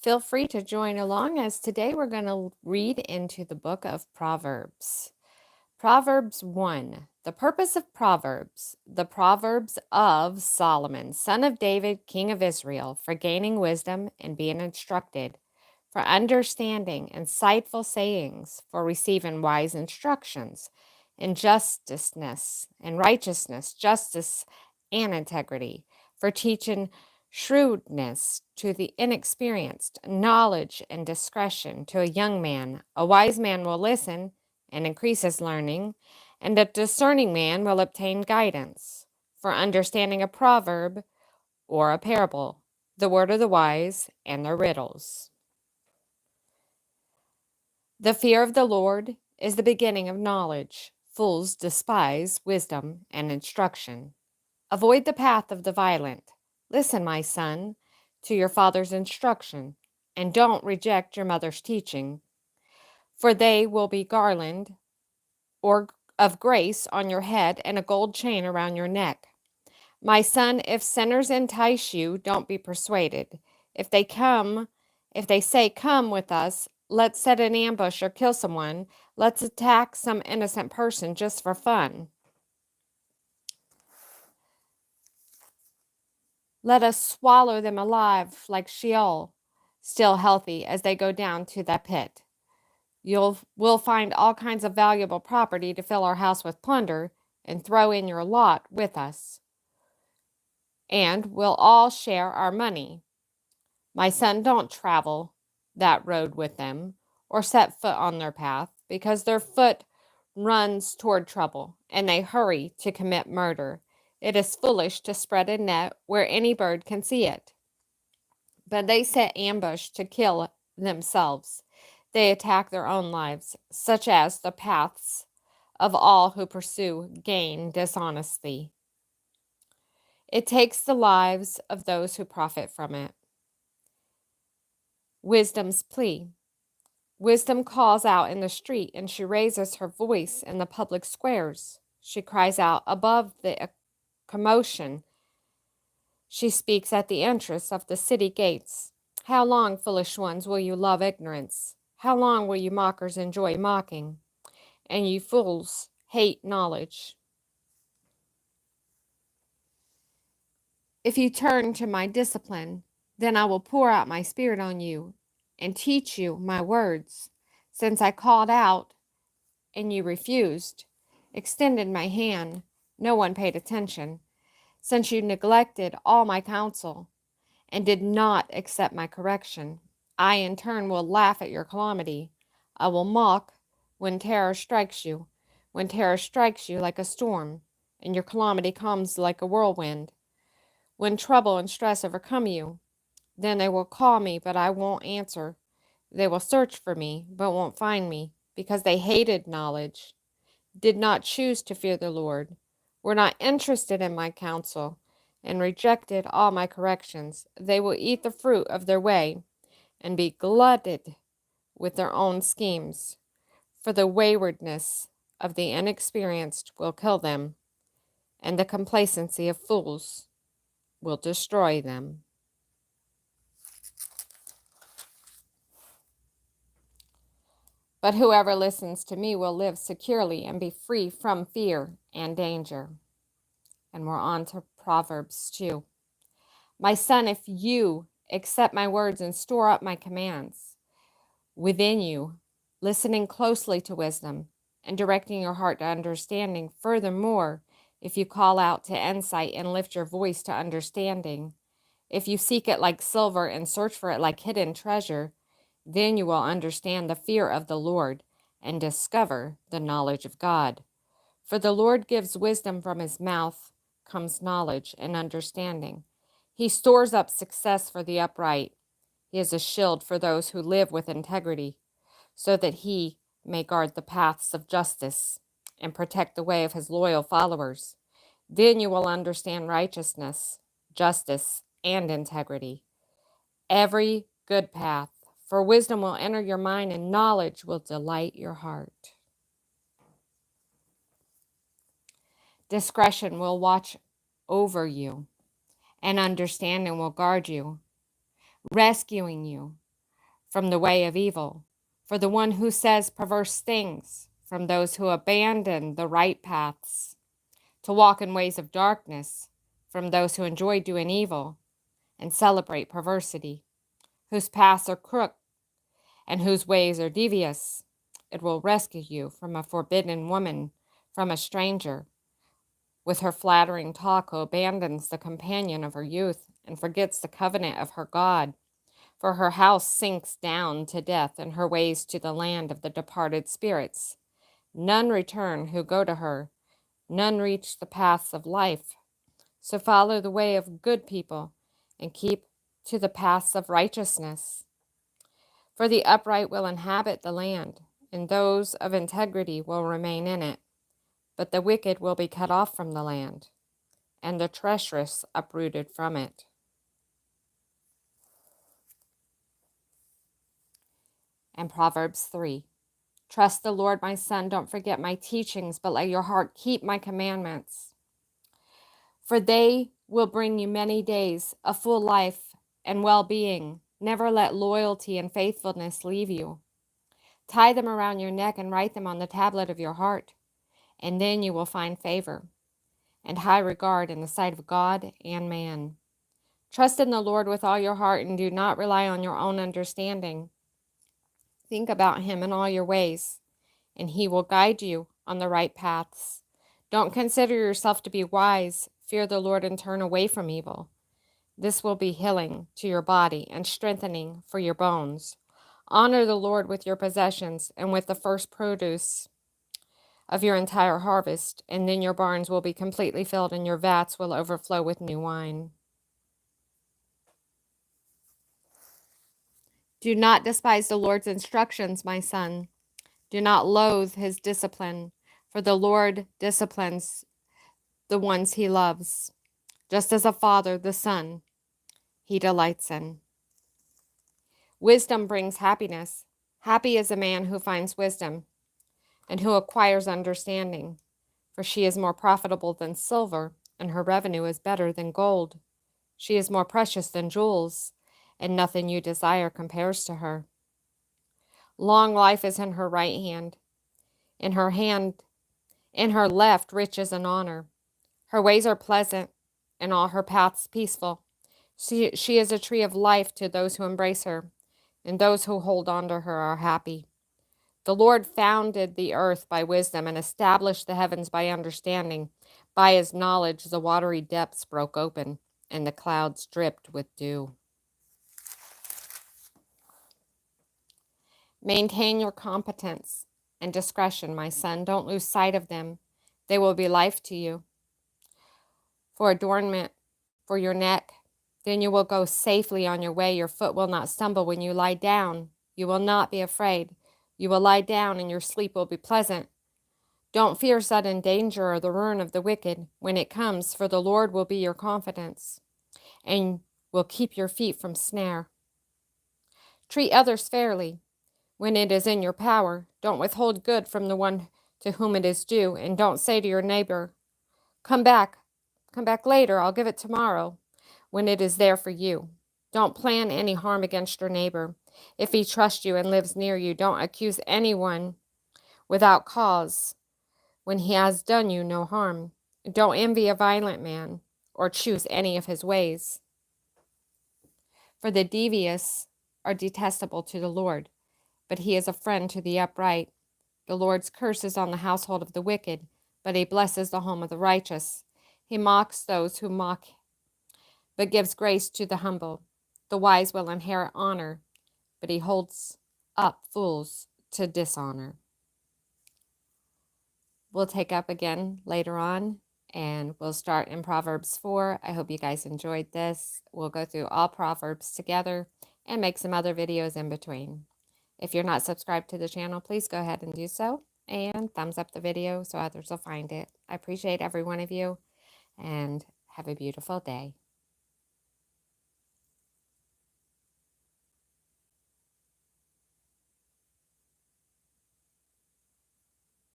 Feel free to join along as today we're going to read into the book of Proverbs. Proverbs 1. The purpose of Proverbs. The Proverbs of Solomon, son of David, king of Israel, for gaining wisdom and being instructed, for understanding insightful sayings, for receiving wise instructions, in justiceness and righteousness, justice and integrity, for teaching shrewdness to the inexperienced, knowledge and discretion to a young man. A wise man will listen and increase his learning, and a discerning man will obtain guidance. For understanding a proverb or a parable, the word of the wise and their riddles. The fear of the Lord is the beginning of knowledge. Fools despise wisdom and instruction. Avoid the path of the violent. Listen, my son, to your father's instruction, and don't reject your mother's teaching, for they will be garland or of grace on your head and a gold chain around your neck. My son, if sinners entice you, don't be persuaded. If they say, "Come with us, let's set an ambush or kill someone, let's attack some innocent person just for fun. Let us swallow them alive like Sheol, still healthy as they go down to that pit. We'll find all kinds of valuable property to fill our house with plunder and throw in your lot with us. And we'll all share our money. My son, don't travel that road with them or set foot on their path, because their foot runs toward trouble and they hurry to commit murder. It is foolish to spread a net where any bird can see it. But they set ambush to kill themselves. They attack their own lives, such as the paths of all who pursue gain dishonestly. It takes the lives of those who profit from it. Wisdom's plea. Wisdom calls out in the street, and she raises her voice in the public squares. She cries out above the commotion. She speaks at the entrance of the city gates. How long, foolish ones, will you love ignorance? How long will you mockers enjoy mocking? And you fools hate knowledge. If you turn to my discipline, then I will pour out my spirit on you and teach you my words. Since I called out and you refused, extended my hand, no one paid attention. Since you neglected all my counsel and did not accept my correction, I in turn will laugh at your calamity. I will mock when terror strikes you like a storm, and your calamity comes like a whirlwind. When trouble and stress overcome you, then they will call me, but I won't answer. They will search for me, but won't find me, because they hated knowledge, did not choose to fear the Lord, were not interested in my counsel, and rejected all my corrections. They will eat the fruit of their way and be glutted with their own schemes, for the waywardness of the inexperienced will kill them, and the complacency of fools will destroy them. But whoever listens to me will live securely and be free from fear and danger. And we're on to Proverbs 2. My son, if you accept my words and store up my commands within you, listening closely to wisdom and directing your heart to understanding, furthermore, if you call out to insight and lift your voice to understanding, if you seek it like silver and search for it like hidden treasure, then you will understand the fear of the Lord and discover the knowledge of God. For the Lord gives wisdom, from his mouth comes knowledge and understanding. He stores up success for the upright. He is a shield for those who live with integrity, so that he may guard the paths of justice and protect the way of his loyal followers. Then you will understand righteousness, justice, and integrity, every good path. For wisdom will enter your mind, and knowledge will delight your heart. Discretion will watch over you, and understanding will guard you, rescuing you from the way of evil, for the one who says perverse things, from those who abandon the right paths, to walk in ways of darkness, from those who enjoy doing evil and celebrate perversity, whose paths are crooked and whose ways are devious. It will rescue you from a forbidden woman, from a stranger, with her flattering talk who abandons the companion of her youth and forgets the covenant of her God. For her house sinks down to death, and her ways to the land of the departed spirits. None return who go to her, none reach the paths of life. So follow the way of good people, and keep to the paths of righteousness. For the upright will inhabit the land, and those of integrity will remain in it. But the wicked will be cut off from the land, and the treacherous uprooted from it. And Proverbs 3. Trust the Lord, my son. Don't forget my teachings, but let your heart keep my commandments. For they will bring you many days, a full life and well-being. Never let loyalty and faithfulness leave you. Tie them around your neck and write them on the tablet of your heart, and then you will find favor and high regard in the sight of God and man. Trust in the Lord with all your heart and do not rely on your own understanding. Think about him in all your ways, and he will guide you on the right paths. Don't consider yourself to be wise. Fear the Lord and turn away from evil. This will be healing to your body and strengthening for your bones. Honor the Lord with your possessions and with the first produce of your entire harvest, and then your barns will be completely filled and your vats will overflow with new wine. Do not despise the Lord's instructions, my son. Do not loathe his discipline, for the Lord disciplines the ones he loves, just as a father the son he delights in. Wisdom brings happiness. Happy is a man who finds wisdom and who acquires understanding, for she is more profitable than silver, and her revenue is better than gold. She is more precious than jewels, and nothing you desire compares to her. Long life is in her right hand, in her left riches and honor. Her ways are pleasant, and all her paths peaceful. She is a tree of life to those who embrace her, and those who hold on to her are happy. The Lord founded the earth by wisdom and established the heavens by understanding. By his knowledge the watery depths broke open, and the clouds dripped with dew. Maintain your competence and discretion, my son. Don't lose sight of them. They will be life to you, for adornment for your neck. Then you will go safely on your way. Your foot will not stumble when you lie down. You will not be afraid. You will lie down, and your sleep will be pleasant. Don't fear sudden danger or the ruin of the wicked when it comes, for the Lord will be your confidence and will keep your feet from snare. Treat others fairly when it is in your power. Don't withhold good from the one to whom it is due, and don't say to your neighbor, Come back later, I'll give it tomorrow," when it is there for you. Don't plan any harm against your neighbor. If he trusts you and lives near you, don't accuse anyone without cause when he has done you no harm. Don't envy a violent man or choose any of his ways. For the devious are detestable to the Lord, but he is a friend to the upright. The Lord's curse is on the household of the wicked, but he blesses the home of the righteous. He mocks those who mock, but gives grace to the humble. The wise will inherit honor, but he holds up fools to dishonor. We'll take up again later on, and we'll start in Proverbs 4. I hope you guys enjoyed this. We'll go through all Proverbs together and make some other videos in between. If you're not subscribed to the channel, please go ahead and do so, and thumbs up the video so others will find it. I appreciate every one of you, and have a beautiful day.